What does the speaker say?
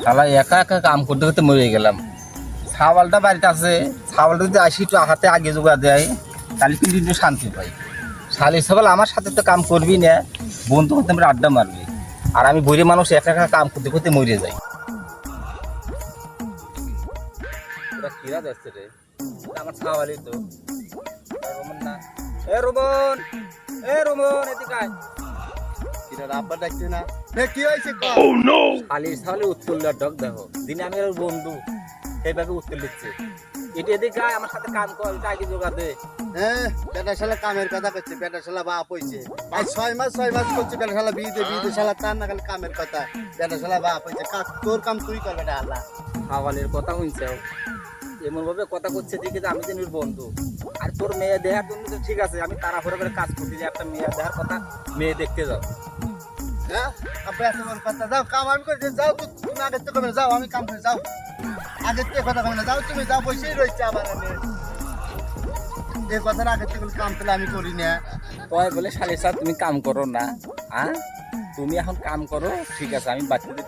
শালা একা একা কাম করতে করতে মরে গেলাম। ছাওয়ালটা বাড়িতে আছে, ছাওয়ালটা যদি আসি একটু হাতে আগে জোগাড় দেয় তাহলে কিন্তু একটু শান্তি পাই। শালি ছাওয়াল আমার সাথে তো কাম করবি না, বন্ধু করতে আমরা আড্ডা মারবি, আর আমি বইরে মানুষ একা একা কাম করতে করতে মরে যাই। কিরা যাচ্ছে রে, আমার ছাওয়ালই তো। রোমন না, এ রোমন, এ রোমন এদিকে আয়। আব্বা ডাকছে না, কি হয়েছে? শালি ছাওয়ালে উত্তর ডক দেখো, দিনে আমি ওর বন্ধু সেইভাবে উত্তর দিচ্ছে। এটা এদিকে আয়, আমার সাথে কাম কর, এটা আগে জোগাড় দে। হ্যাঁ, বেটা শালা কামের কথা করছে, বেটা শালা বাপ হইছে। আজ 6 মাস করছে বেটা শালা বিয়ে বিয়ে শালা তার না খালি কামের কথা। বেটা শালা বাপ হইছে, তোর কাম তুই কর বেটা আল্লাহ। ছাওয়ালের কথা শুনছে এমন ভাবে কথা করছে দেখে যে আমি যেন ওর বন্ধু। আর তোর মেয়ে দেখার জন্য তো ঠিক আছে, আমি তাড়াহুড়ো করে কাজ করতে যাই, একটা মেয়ে দেখার কথা, মেয়ে দেখতে যাও। হ্যাঁ, আব্বা এত বড় কথা, যাও কাম আমি করে যাও, তুমি আগে তো কবে যাও, আমি কাম করে যাও। আগে তো কথা কবে না, যাও তুমি যাও, বসেই রয়েছে আবার আমি এই কথার আগে থেকে কাম পেলে আমি করি না। তয় বলে শালি স্যার তুমি কাম করো না, হ্যাঁ তুমি এখন কাম করো, ঠিক আছে আমি বাচ্চাদের